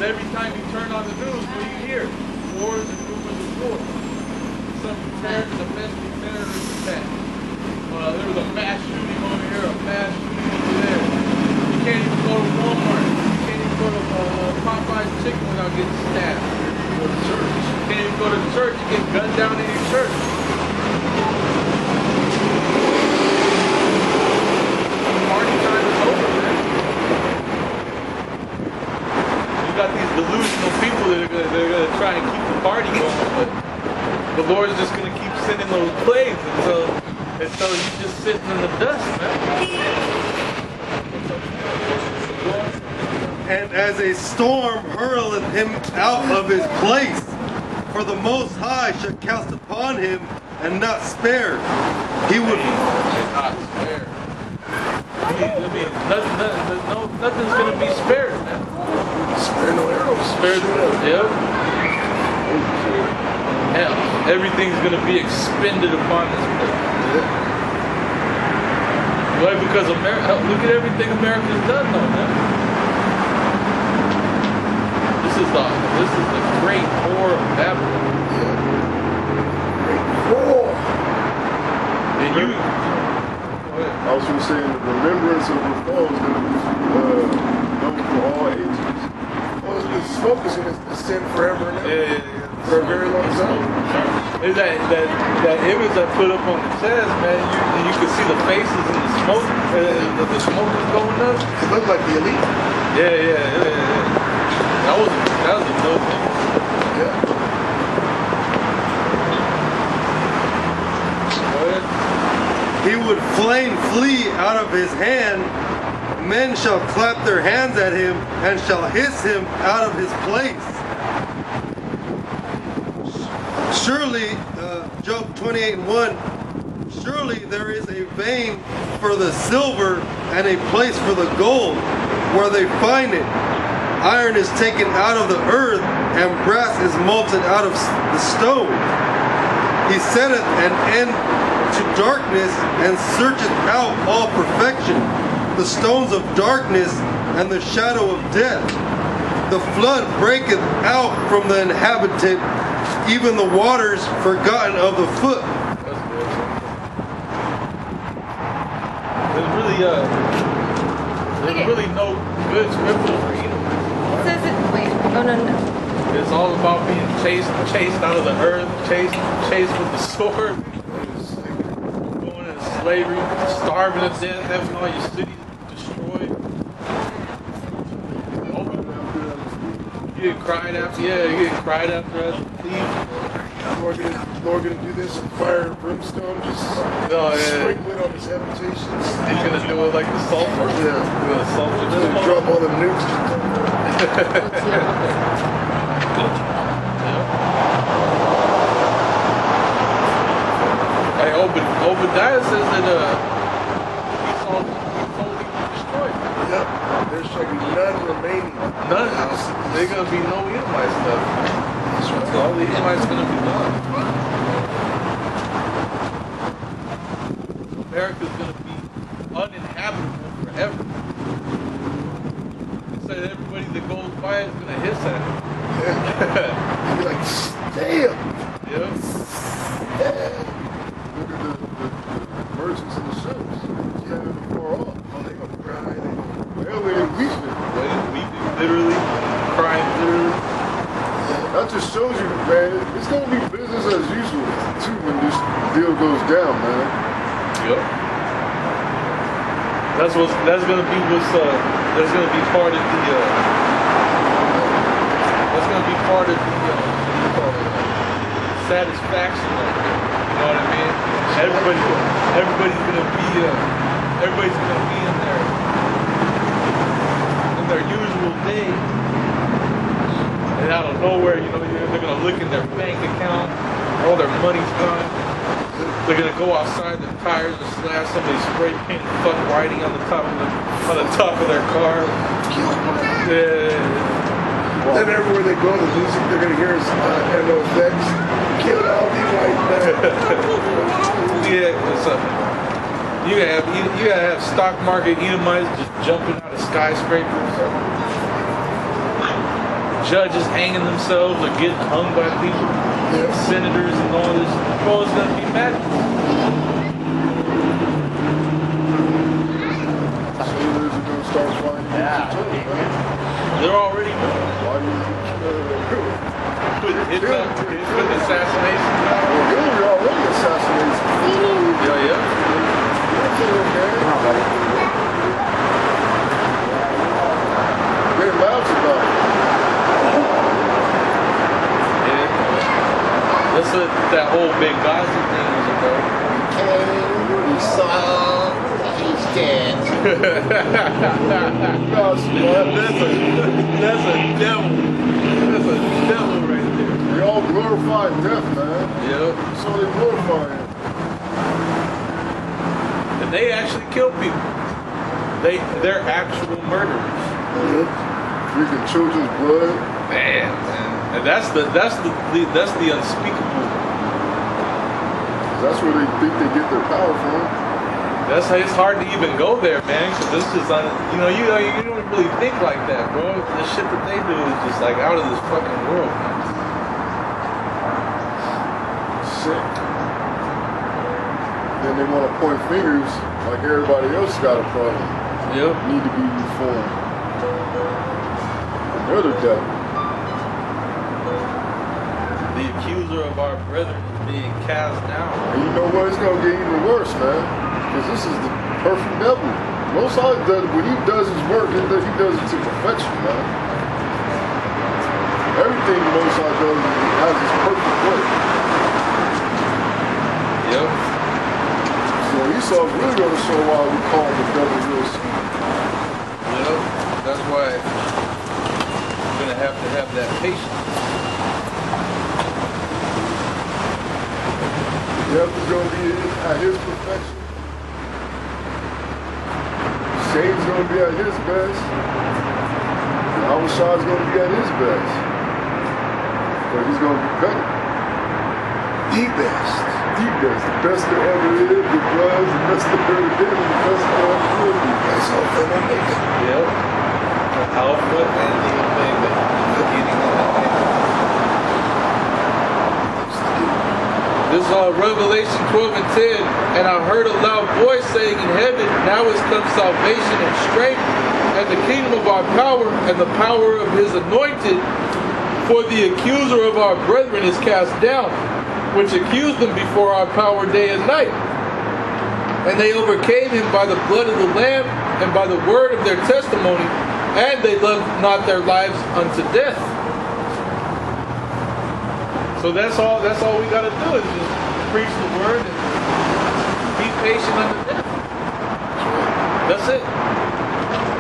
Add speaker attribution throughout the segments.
Speaker 1: every time you turn on the news, what do you hear? Wars and rumors of war. Some domestic terrorist attack. There was a mass shooting over here, a mass shooting over there. You can't even go to Walmart. You can't even go to Popeye's Chicken without getting stabbed. Go to church. You can't even go to church and get gunned down in your church. Party time is over, man. You got these delusional people that are gonna try and keep the party going, but the Lord's just gonna keep sending those plagues until you're just sitting in the dust, man.
Speaker 2: And as a storm hurleth him out of his place, for the Most High shall cast upon him and not spare. He would
Speaker 1: not spare. Nothing's gonna be spared, man.
Speaker 3: Spare no arrows.
Speaker 1: Spare no. Yep. Hell, everything's gonna be expended upon this place. Why? Because America. Look at everything America's done, though, man. This is the great whore of Babylon.
Speaker 3: Yeah. Great whore.
Speaker 1: And you.
Speaker 3: I was going to say, the remembrance of the fall is going to be known for all ages. Well, the smoke is going to ascend forever and ever.
Speaker 1: Yeah.
Speaker 3: For a very long time.
Speaker 1: Is that image I put up on the chest, man? You can see the faces and the smoke. The smoke is going up.
Speaker 3: It looked like the elite.
Speaker 1: Yeah. That was a dope thing.
Speaker 3: Yeah.
Speaker 2: He would flee out of his hand. Men shall clap their hands at him and shall hiss him out of his place. Surely, Job 28:1, surely there is a vein for the silver and a place for the gold where they find it. Iron is taken out of the earth, and brass is molten out of the stone. He setteth an end to darkness, and searcheth out all perfection, the stones of darkness, and the shadow of death. The flood breaketh out from the inhabitant, even the waters forgotten of the foot.
Speaker 1: There's really no good scripture for Edom.
Speaker 4: Says it. Wait. Oh no.
Speaker 1: It's all about being chased out of the earth, chased with the sword, going into slavery, starving to death, having all your cities destroyed. You get cried after us.
Speaker 3: Lord gonna do this with fire and brimstone, just sprinkle it on his habitations.
Speaker 1: He's gonna do it like the sulfur.
Speaker 3: Yeah.
Speaker 1: He's
Speaker 3: gonna drop all the nukes.
Speaker 1: Hey, Obadiah says that Esau will be destroyed.
Speaker 3: Yep. There shall be none remaining.
Speaker 1: None. There's gonna be no Edomite stuff. That's right. All the Edomites gonna be gone. America's gonna be uninhabitable forever. They say that everybody that goes by is gonna hiss at it.
Speaker 3: Yeah. You'll be like, damn.
Speaker 1: Yeah.
Speaker 3: Look at the merchants and the ships. Yeah, they're far off. Oh, they gonna cry. They gonna wail. They're weeping.
Speaker 1: Literally. Crying literally.
Speaker 3: That just shows you, man, it's gonna be business as usual too when this deal goes down, man.
Speaker 1: Yep. That's gonna be that's gonna be part of the that's gonna be part of the satisfaction of it. You know what I mean? Everybody's gonna be in their usual day. And out of nowhere, they're gonna look in their bank account, all their money's gone. They're gonna go outside, their tires are slashed, somebody spray painted fuck writing on the top of their car. Yeah.
Speaker 3: Then everywhere they go, the music they're gonna hear is NOFX. Kill all these white men.
Speaker 1: Yeah, what's up? You gotta have stock market Edomites just jumping out of skyscrapers. judges hanging themselves or getting hung by people, senators and all this. Well, it's gonna be madness.
Speaker 3: Senators are gonna start flying each other, man.
Speaker 1: They're already doing it.
Speaker 3: Why do you
Speaker 1: With assassination.
Speaker 3: Well, Hillary already assassinated.
Speaker 1: Yeah.
Speaker 3: They're loud about it.
Speaker 1: Yeah. That's what that whole big Gaza thing was about.
Speaker 5: We saw he's dead.
Speaker 1: That's a devil. That's a devil right there.
Speaker 3: They all glorify death, man.
Speaker 1: Yep.
Speaker 3: So they glorify it.
Speaker 1: And they actually kill people. They're actual murderers.
Speaker 3: Drinking children's blood.
Speaker 1: Man. And that's the unspeakable.
Speaker 3: That's where they think they get their power from.
Speaker 1: That's how it's hard to even go there, man. Because this is you don't really think like that, bro. The shit that they do is just like out of this fucking world, man.
Speaker 3: Sick. Then they want to point fingers like everybody else got a problem.
Speaker 1: Yep.
Speaker 3: Need to be reformed. And they're the devil.
Speaker 1: The accuser of our brethren is being cast down.
Speaker 3: And you know what? It's going to get even worse, man. Because this is the perfect devil. Most High does, when he does his work, he does it to perfection, man. Everything the Most High does has his perfect work.
Speaker 1: Yep.
Speaker 3: So Esau's really going to show why we call him the devil real soon.
Speaker 1: Yep. That's why you're going to have that patience.
Speaker 3: Death is going to be at his perfection. Satan's going to be at his best. And Al-Shad's going to be at his best. But he's going to be better. The best. The best. The best there ever is, the was, the best there ever been, and the best there ever will be. That's all for my nigga.
Speaker 1: Yep. The Alpha and the Omega. The beginning and the end. This is Revelation 12 and 10. And I heard a loud voice saying in heaven, now is come salvation and strength, and the kingdom of our power, and the power of his anointed. For the accuser of our brethren is cast down, which accused them before our power day and night. And they overcame him by the blood of the Lamb, and by the word of their testimony, and they loved not their lives unto death. So that's all we gotta do is just preach the word and be patient unto death. That's it.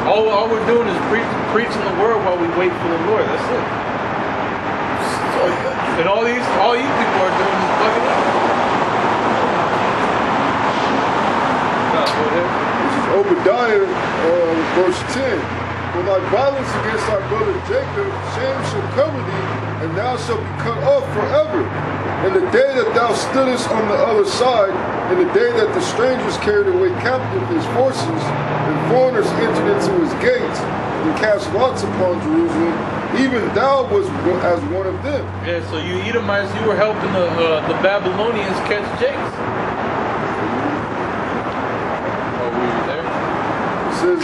Speaker 1: All we're doing is preaching the word while we wait for the Lord. That's it. And all you people are doing is bugging out. No, go ahead.
Speaker 3: This is Obadiah, verse 10. For thy violence against thy brother Jacob, shame shall cover thee, and thou shalt be cut off forever. And the day that thou stoodest on the other side, and the day that the strangers carried away captive his forces, and foreigners entered into his gates, and cast lots upon Jerusalem, even thou was as one of them.
Speaker 1: Yeah, so you Edomites, you were helping the Babylonians catch Jakes. Oh, were you there?
Speaker 3: It says,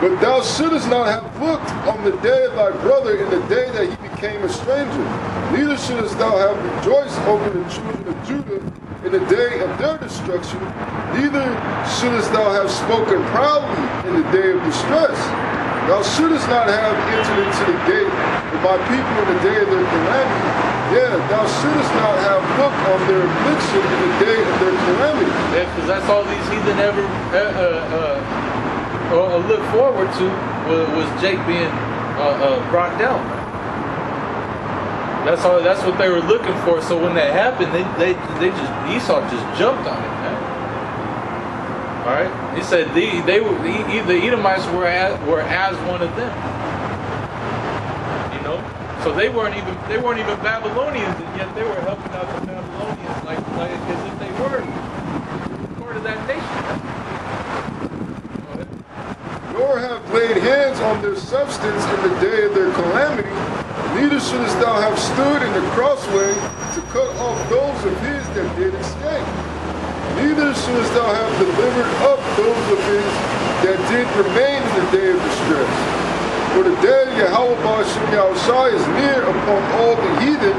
Speaker 3: but thou shouldest not have looked on the day of thy brother in the day that he became a stranger. Neither shouldest thou have rejoiced over the children of Judah in the day of their destruction. Neither shouldest thou have spoken proudly in the day of distress. Thou shouldest not have entered into the gate of my people in the day of their calamity. Yeah, thou shouldest not have looked on their affliction in the day of their calamity.
Speaker 1: Yeah, because that's all these heathen ever look forward to was Jake being brought down. That's all. That's what they were looking for. So when that happened, Esau just jumped on it, man. All right. He said the Edomites were as one of them. You know. So they weren't even Babylonians, and yet they were helping out the Babylonians like as if they were part of that nation.
Speaker 3: Nor have laid hands on their substance in the day of their calamity, shouldest thou have stood in the crossway to cut off those of his that did escape. Neither shouldest thou have delivered up those of his that did remain in the day of distress. For the day of Yahweh Shem Yahushai is near upon all the heathen,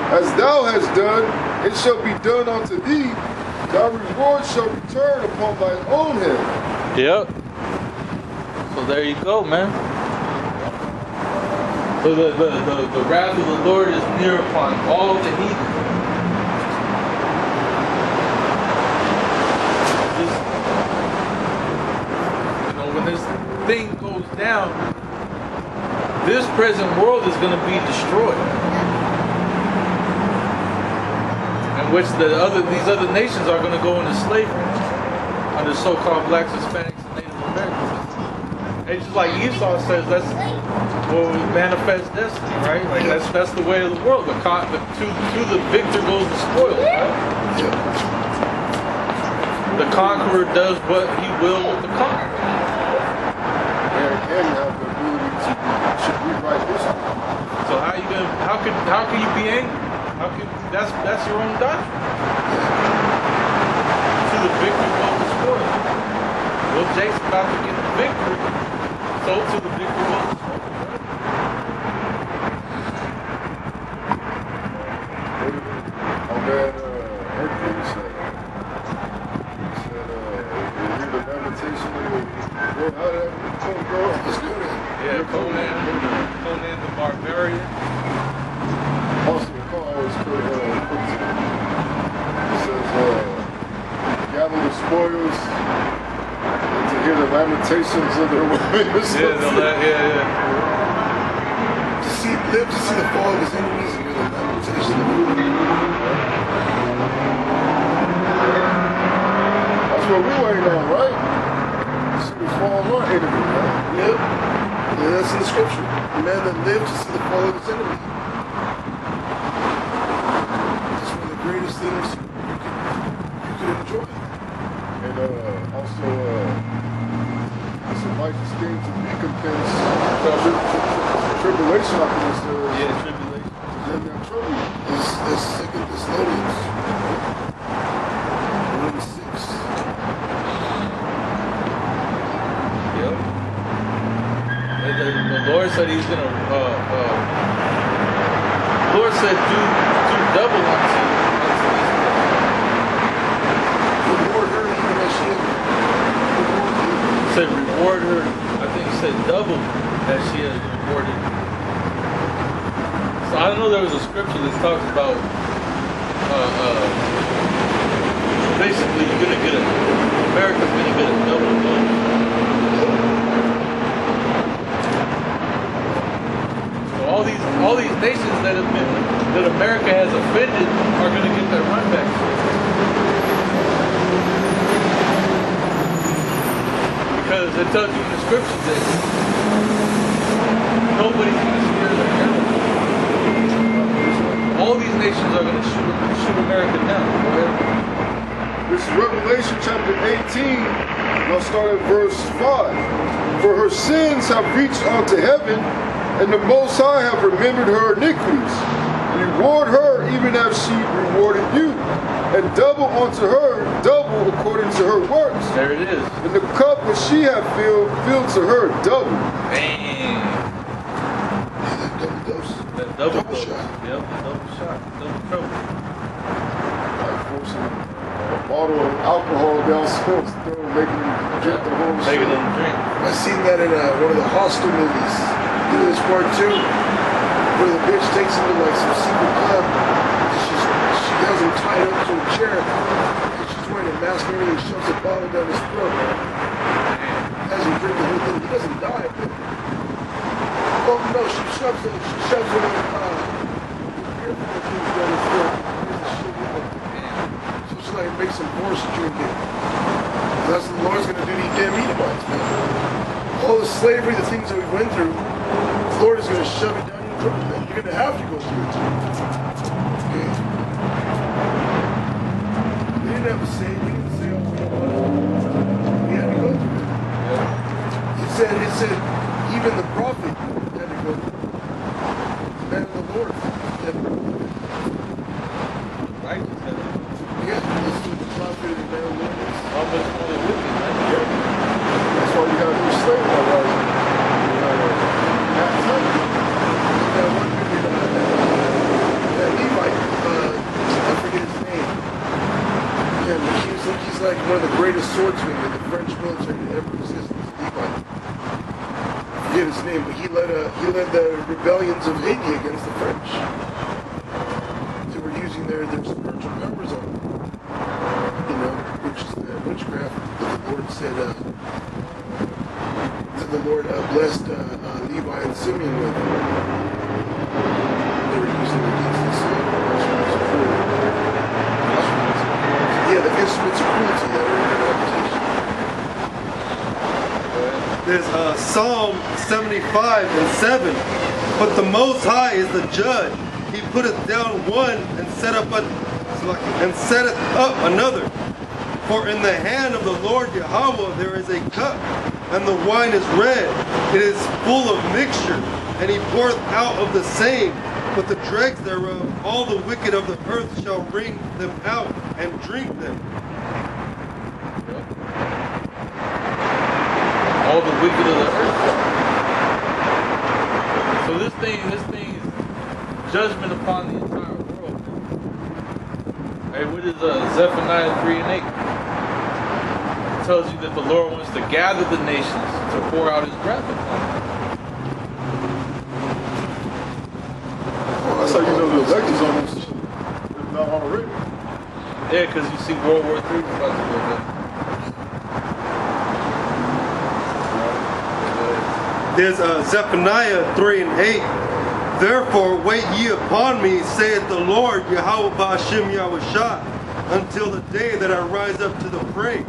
Speaker 3: as thou hast done, it shall be done unto thee. Thy reward shall return upon thy own head.
Speaker 1: Yep. So there you go, man. So the wrath of the Lord is near upon all the heathen. You know, when this thing goes down, this present world is going to be destroyed. In which these other nations are going to go into slavery under so-called blacks, Hispanics, and Native Americans. It's just like Esau says, that's what we manifest destiny, right? Like that's the way of the world. To the victor goes the spoils, right? The conqueror does what he will with the conqueror.
Speaker 3: There again, you have the ability to rewrite history.
Speaker 1: So how can you be angry? That's your own doctrine. To the victor goes the spoils. Well, Jake's about to get the victory. So to the victor goes the spoils.
Speaker 3: Hercules said, you hear the lamentation of the how that go? Let's go there.
Speaker 1: Yeah, Conan the Barbarian.
Speaker 3: Also, I always put it says, gather the spoils and to hear the lamentations of their warriors.
Speaker 6: Live to see the fall of his enemies and hear the lamentation of the
Speaker 3: That's what we waiting on, right? To see the fall of our enemy, right?
Speaker 6: Yep. Yeah, that's in the scripture. The man that lived to see the fall of his enemy. That's one of the greatest things you could enjoy.
Speaker 3: And also, it's a righteous thing to recompense tribulation, I think it says.
Speaker 1: Yeah, tribulation.
Speaker 3: Then that trouble.
Speaker 6: That's 2 Thessalonians 1:6.
Speaker 1: Yep. The Lord said He's gonna. The Lord said, "Do double unto these
Speaker 6: Reward her even as she is.
Speaker 1: He said, reward her. I think He said double as she has rewarded. So I don't know. There was a scripture that talks about basically you're gonna get America's gonna get a double dose. So all these nations that America has offended are gonna get their run back. Because it tells you in the scriptures that nobody's going to spare their arrows. All these nations are going to shoot America down.
Speaker 3: This is Revelation chapter 18. I'll start at verse 5. For her sins have reached unto heaven, and the Most High have remembered her iniquities. Reward her even as she rewarded you, and double unto her, double according to her works.
Speaker 1: There it is.
Speaker 3: And the cup which she hath filled to her double.
Speaker 1: Bang!
Speaker 6: Double dose.
Speaker 1: That double
Speaker 6: shot.
Speaker 1: Yep, double shot. Double trouble.
Speaker 3: Like forcing a bottle of alcohol down someone's throat, making them drink the whole shit.
Speaker 1: Making them drink.
Speaker 6: I seen that in one of the Hostel movies. You know this part too? Where the bitch takes him to like some secret club. And she has him tied up to a chair. And she's wearing a mask and everything. Shoves a bottle down his throat. As he drinks the whole thing. He doesn't die. Oh no, she shoves it in beer things down his throat. So she like makes him force drink it. That's what the Lord's gonna do to you damn Edomites, man. All the slavery, the things that we went through, the Lord is gonna shove it down your throat. You're gonna have to go through it too. Okay? We didn't have a say. We didn't say, oh, we don't want it. We had to go through it. It said, even the prophet had to go through it. The man of the swordsman in the French military that ever existed, Levi. I forget his name, but he led the rebellions of Haiti against the French. They were using their spiritual powers on them. You know, which is the witchcraft that the Lord said, that the Lord blessed Levi and Simeon with. They were using it against this. Yeah, the instruments of cruelty that are in their reputation.
Speaker 2: There's Psalm 75 and 7. But the Most High is the judge. He putteth down one and setteth up another. For in the hand of the Lord Yahweh there is a cup, and the wine is red. It is full of mixture, and he poureth out of the same. But the dregs thereof, all the wicked of the earth shall wring them out and drink them.
Speaker 1: All the wicked of the earth. So this thing is judgment upon the entire world. Hey, what is Zephaniah 3 and 8? It tells you that the Lord wants to gather the nations to pour out his wrath upon them.
Speaker 3: Well, that's how you know the elect is almost, if not already.
Speaker 1: Yeah, because you see World War III is about to go down.
Speaker 2: There's Zephaniah 3 and 8. Therefore wait ye upon me, saith the Lord, Yahweh Ba'ashem Yahushua, until the day that I rise up to the fray.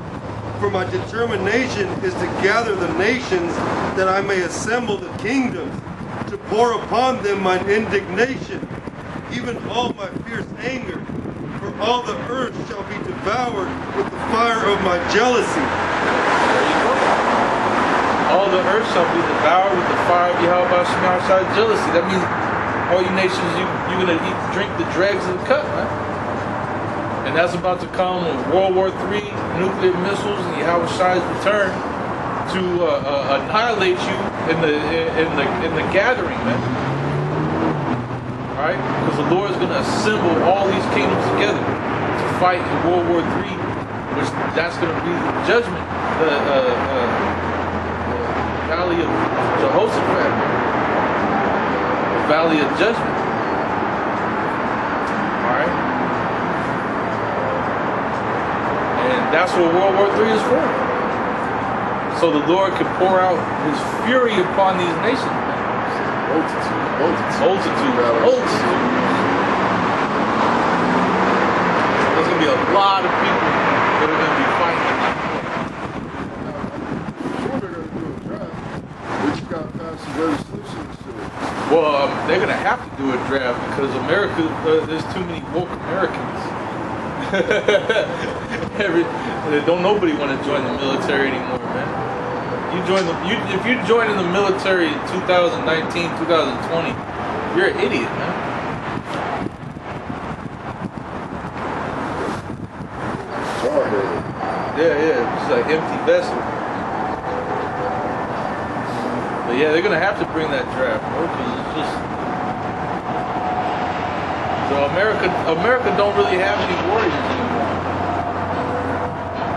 Speaker 2: For my determination is to gather the nations, that I may assemble the kingdoms, to pour upon them mine indignation, even all my fierce anger. For all the earth shall be devoured with the fire of my jealousy.
Speaker 1: All the earth shall be devoured with the fire of Yahweh Ba'ashem Yahushua's jealousy. That means all you nations, you're going to drink the dregs of the cup, man. And that's about to come with World War III, nuclear missiles, and Yahushua's return to annihilate you in the gathering, man. All right? Because the Lord is going to assemble all these kingdoms together to fight in World War III, which that's going to be the judgment. Valley of Jehoshaphat, the Valley of Judgment. Alright? And that's what World War III is for. So the Lord can pour out his fury upon these nations. Multitude. There's going to be a lot of people that are going to be fighting. Well, they're going to have to do a draft because America, there's too many woke Americans. Don't nobody want to join the military anymore, man. If you join in the military in 2019, 2020, you're an idiot, man. Yeah, it's like empty vessel. But yeah, they're gonna have to bring that draft, bro, because it's just so America don't really have any warriors anymore.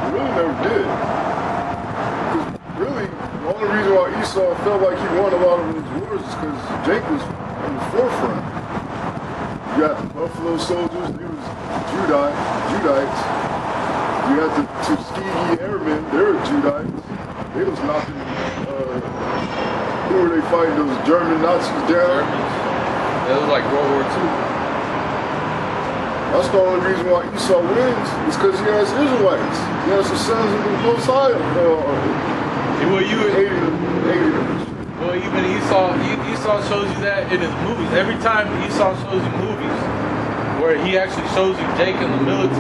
Speaker 3: They really never did. Because really, the only reason why Esau felt like he won a lot of his wars is because Jacob was on the forefront. You got the Buffalo Soldiers, they was Judites. You had the Tuskegee Airmen, they were Judites. They was knocking who were they fighting, those German Nazis down?
Speaker 1: Germans. That was like World War II.
Speaker 3: That's the only reason why Esau wins, is because he has Israelites. He has the sons of the Most High.
Speaker 1: Well, even Esau shows you that in his movies. Every time Esau shows you movies where he actually shows you Jake in the military,